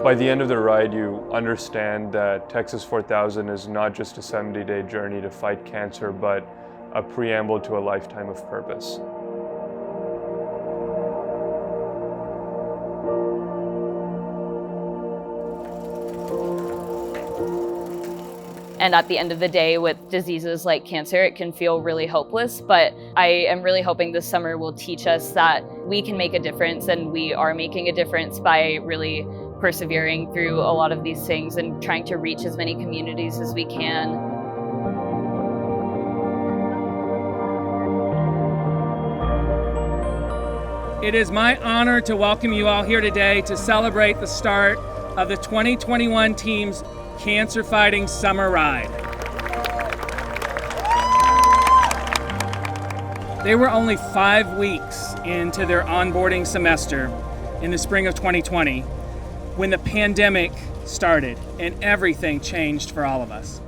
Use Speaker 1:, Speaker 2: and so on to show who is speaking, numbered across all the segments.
Speaker 1: By the end of the ride, you understand that Texas 4000 is not just a 70-day journey to fight cancer, but a preamble to a lifetime of purpose.
Speaker 2: And at the end of the day, with diseases like cancer, it can feel really hopeless, but I am really hoping this summer will teach us that we can make a difference, and we are making a difference by really persevering through a lot of these things and trying to reach as many communities as we can.
Speaker 3: It is my honor to welcome you all here today to celebrate the start of the 2021 team's Cancer Fighting Summer Ride. They were only 5 weeks into their onboarding semester in the spring of 2020 when the pandemic started and everything changed for all of us.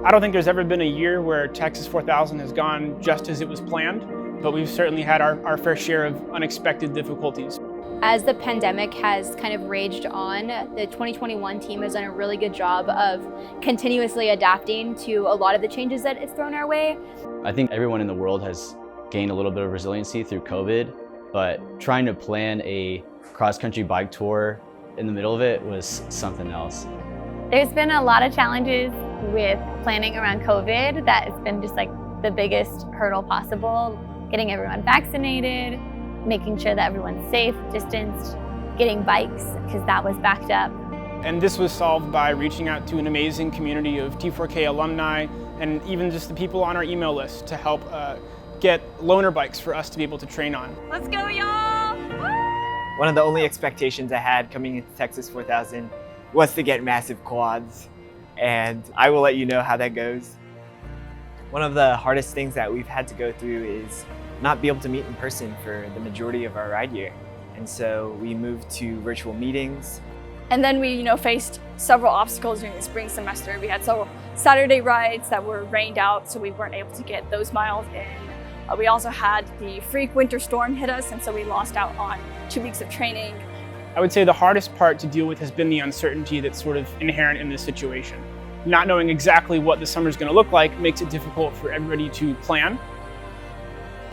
Speaker 4: I don't think there's ever been a year where Texas 4000 has gone just as it was planned, but we've certainly had our fair share of unexpected difficulties.
Speaker 5: As the pandemic has kind of raged on, the 2021 team has done a really good job of continuously adapting to a lot of the changes that it's thrown our way.
Speaker 6: I think everyone in the world has gained a little bit of resiliency through COVID, but trying to plan a cross-country bike tour in the middle of it was something else.
Speaker 7: There's been a lot of challenges with planning around COVID. That has been just like the biggest hurdle possible. Getting everyone vaccinated, making sure that everyone's safe, distanced, getting bikes, because that was backed up.
Speaker 4: And this was solved by reaching out to an amazing community of T4K alumni and even just the people on our email list to help get loaner bikes for us to be able to train on.
Speaker 7: Let's go, y'all!
Speaker 8: One of the only expectations I had coming into Texas 4000 was to get massive quads, and I will let you know how that goes. One of the hardest things that we've had to go through is not be able to meet in person for the majority of our ride year. And so we moved to virtual meetings.
Speaker 9: And then we, faced several obstacles during the spring semester. We had several Saturday rides that were rained out, so we weren't able to get those miles in. We also had the freak winter storm hit us, and so we lost out on 2 weeks of training.
Speaker 4: I would say the hardest part to deal with has been the uncertainty that's sort of inherent in this situation. Not knowing exactly what the summer's going to look like makes it difficult for everybody to plan.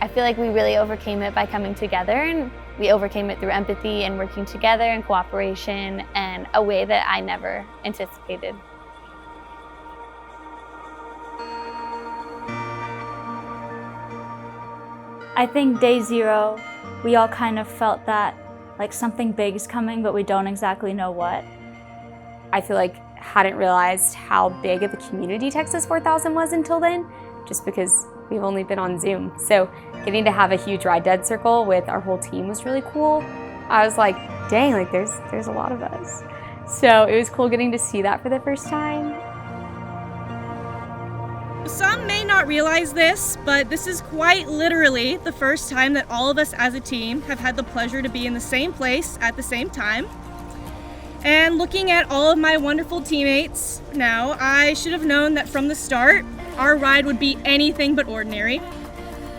Speaker 7: I feel like we really overcame it by coming together, and we overcame it through empathy and working together and cooperation in a way that I never anticipated.
Speaker 10: I think day zero, we all kind of felt that like something big is coming, but we don't exactly know what.
Speaker 11: I feel like I hadn't realized how big of a community Texas 4000 was until then, just because we've only been on Zoom. So getting to have a huge Ride Dead circle with our whole team was really cool. I was like, dang, like there's a lot of us. So it was cool getting to see that for the first time.
Speaker 12: Some may not realize this, but this is quite literally the first time that all of us as a team have had the pleasure to be in the same place at the same time. And looking at all of my wonderful teammates now, I should have known that from the start, our ride would be anything but ordinary.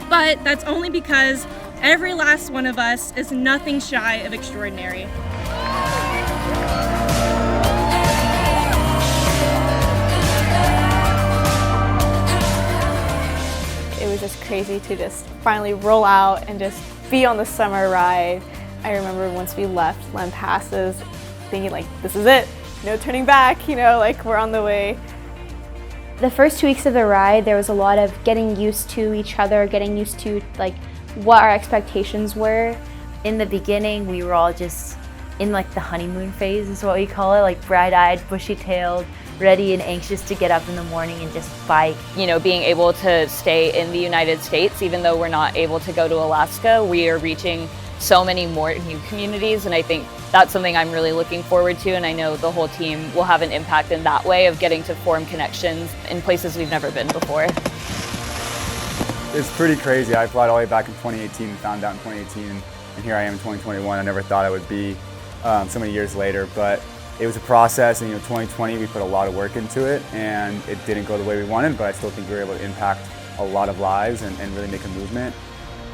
Speaker 12: But that's only because every last one of us is nothing shy of extraordinary.
Speaker 13: It was just crazy to just finally roll out and just be on the summer ride. I remember once we left Lem Passes, thinking like, this is it, no turning back, like we're on the way.
Speaker 5: The first 2 weeks of the ride, there was a lot of getting used to each other, getting used to like what our expectations were.
Speaker 14: In the beginning, we were all just in like the honeymoon phase is what we call it, like bright-eyed, bushy-tailed, ready and anxious to get up in the morning and just bike.
Speaker 2: Being able to stay in the United States, even though we're not able to go to Alaska, we are reaching so many more new communities, and I think that's something I'm really looking forward to, and I know the whole team will have an impact in that way of getting to form connections in places we've never been before.
Speaker 15: It's pretty crazy. I applied all the way back in 2018 and found out in 2018, and here I am in 2021. I never thought I would be so many years later, but it was a process, and 2020 we put a lot of work into it, and it didn't go the way we wanted, but I still think we were able to impact a lot of lives and really make a movement.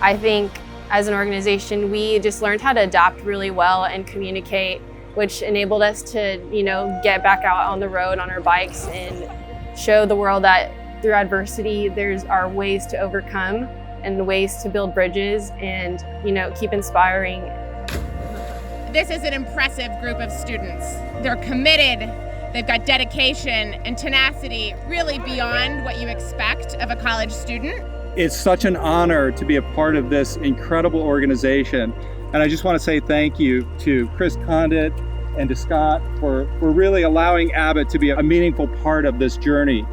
Speaker 11: I think
Speaker 13: As an organization, we just learned how to adapt really well and communicate, which enabled us to, get back out on the road on our bikes and show the world that through adversity, there's are ways to overcome and ways to build bridges and, keep inspiring.
Speaker 16: This is an impressive group of students. They're committed, they've got dedication and tenacity really beyond what you expect of a college student.
Speaker 17: It's such an honor to be a part of this incredible organization. And I just want to say thank you to Chris Condit and to Scott for really allowing Abbott to be a meaningful part of this journey.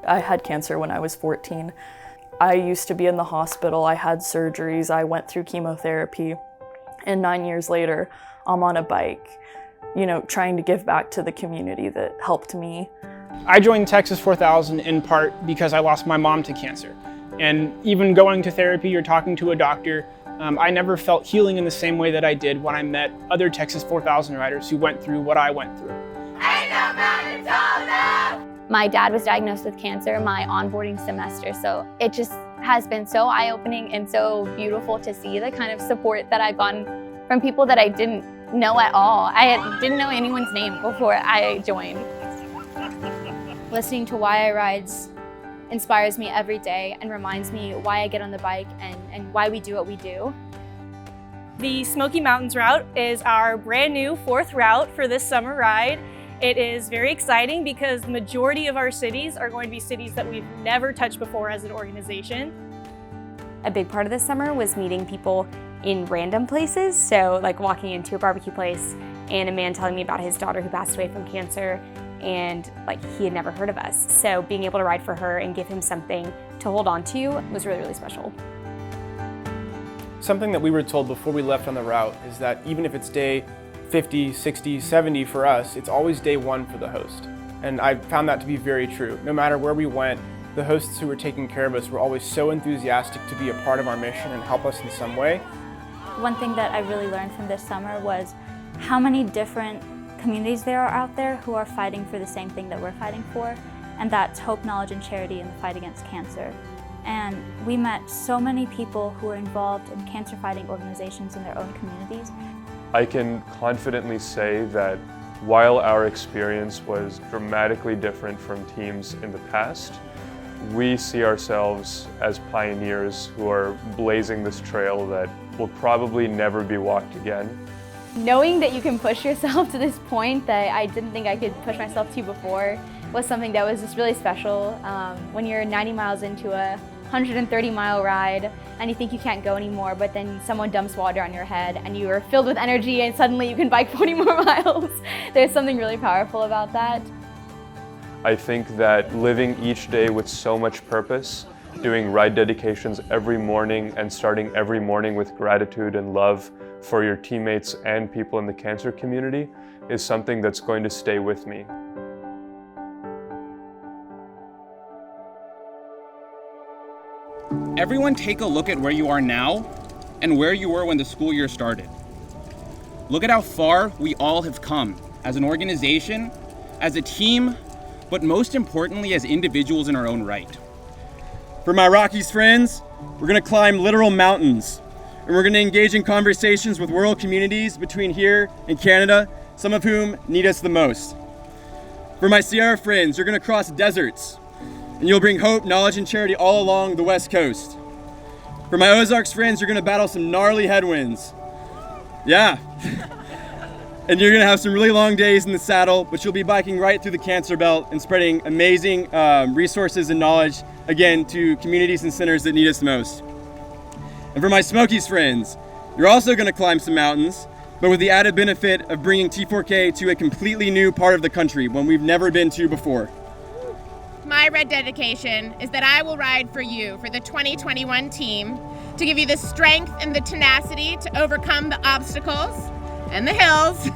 Speaker 18: I had cancer when I was 14. I used to be in the hospital, I had surgeries, I went through chemotherapy, and 9 years later, I'm on a bike, trying to give back to the community that helped me.
Speaker 4: I joined Texas 4000 in part because I lost my mom to cancer. And even going to therapy or talking to a doctor, I never felt healing in the same way that I did when I met other Texas 4000 riders who went through what I went through.
Speaker 5: My dad was diagnosed with cancer my onboarding semester, so it just has been so eye-opening and so beautiful to see the kind of support that I've gotten from people that I didn't know at all. I didn't know anyone's name before I joined. Listening to Why I Rides inspires me every day and reminds me why I get on the bike and why we do what we do.
Speaker 12: The Smoky Mountains route is our brand new 4th route for this summer ride. It is very exciting because the majority of our cities are going to be cities that we've never touched before as an organization.
Speaker 11: A big part of this summer was meeting people in random places. So like walking into a barbecue place and a man telling me about his daughter who passed away from cancer, and he had never heard of us. So being able to ride for her and give him something to hold on to was really, really special.
Speaker 4: Something that we were told before we left on the route is that even if it's day 50, 60, 70 for us, it's always day 1 for the host. And I found that to be very true. No matter where we went, the hosts who were taking care of us were always so enthusiastic to be a part of our mission and help us in some way.
Speaker 10: One thing that I really learned from this summer was how many different communities there are out there who are fighting for the same thing that we're fighting for, and that's hope, knowledge, and charity in the fight against cancer. And we met so many people who are involved in cancer fighting organizations in their own communities.
Speaker 1: I can confidently say that while our experience was dramatically different from teams in the past, we see ourselves as pioneers who are blazing this trail that will probably never be walked again.
Speaker 5: Knowing that you can push yourself to this point that I didn't think I could push myself to before was something that was just really special. When you're 90 miles into a 130-mile ride and you think you can't go anymore, but then someone dumps water on your head and you are filled with energy and suddenly you can bike 40 more miles. There's something really powerful about that.
Speaker 1: I think that living each day with so much purpose, doing ride dedications every morning and starting every morning with gratitude and love for your teammates and people in the cancer community is something that's going to stay with me.
Speaker 19: Everyone take a look at where you are now and where you were when the school year started. Look at how far we all have come as an organization, as a team, but most importantly as individuals in our own right.
Speaker 20: For my Rockies friends, we're gonna climb literal mountains, and we're gonna engage in conversations with rural communities between here and Canada, some of whom need us the most. For my Sierra friends, you're gonna cross deserts, and you'll bring hope, knowledge, and charity all along the West Coast. For my Ozarks friends, you're gonna battle some gnarly headwinds. Yeah. And you're gonna have some really long days in the saddle, but you'll be biking right through the cancer belt and spreading amazing resources and knowledge, again, to communities and centers that need us the most. And for my Smokies friends, you're also gonna climb some mountains, but with the added benefit of bringing T4K to a completely new part of the country, one we've never been to before.
Speaker 16: My red dedication is that I will ride for you, for the 2021 team, to give you the strength and the tenacity to overcome the obstacles and the hills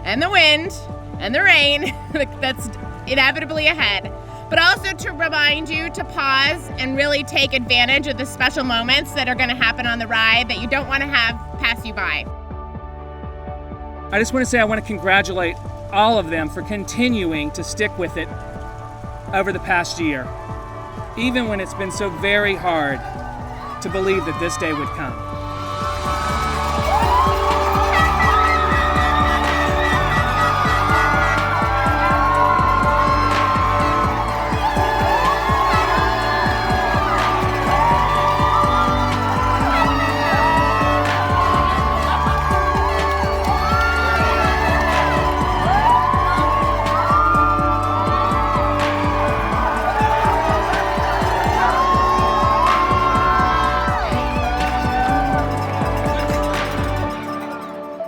Speaker 16: and the wind and the rain that's inevitably ahead, but also to remind you to pause and really take advantage of the special moments that are going to happen on the ride that you don't want to have pass you by.
Speaker 3: I just want to say I want to congratulate all of them for continuing to stick with it over the past year, even when it's been so very hard to believe that this day would come.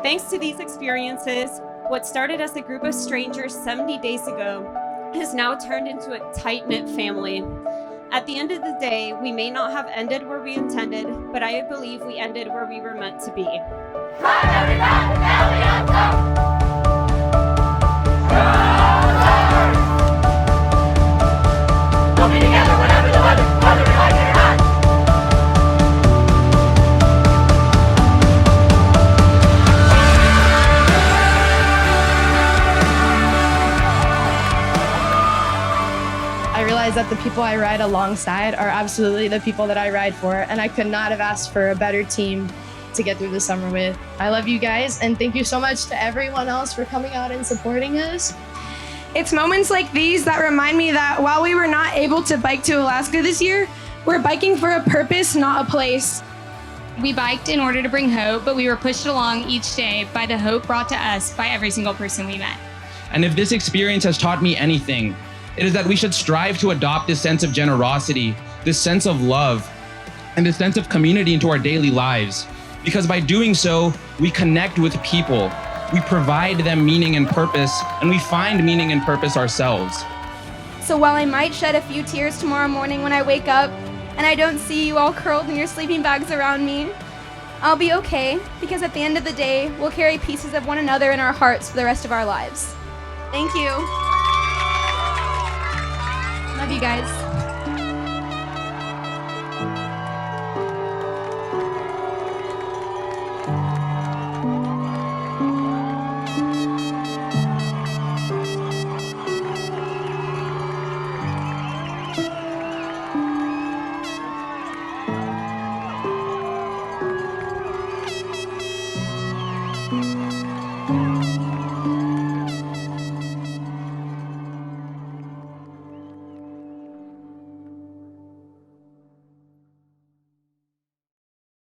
Speaker 21: Thanks to these experiences, what started as a group of strangers 70 days ago has now turned into a tight-knit family. At the end of the day, we may not have ended where we intended, but I believe we ended where we were meant to be.
Speaker 22: We'll be together whatever the weather, whether we like it or not.
Speaker 23: I realize that the people I ride alongside are absolutely the people that I ride for, and I could not have asked for a better team to get through the summer with. I love you guys, and thank you so much to everyone else for coming out and supporting us.
Speaker 24: It's moments like these that remind me that while we were not able to bike to Alaska this year, we're biking for a purpose, not a place.
Speaker 25: We biked in order to bring hope, but we were pushed along each day by the hope brought to us by every single person we met.
Speaker 19: And if this experience has taught me anything, it is that we should strive to adopt this sense of generosity, this sense of love, and this sense of community into our daily lives. Because by doing so, we connect with people, we provide them meaning and purpose, and we find meaning and purpose ourselves.
Speaker 24: So while I might shed a few tears tomorrow morning when I wake up and I don't see you all curled in your sleeping bags around me, I'll be okay, because at the end of the day, we'll carry pieces of one another in our hearts for the rest of our lives. Thank you. Love you guys.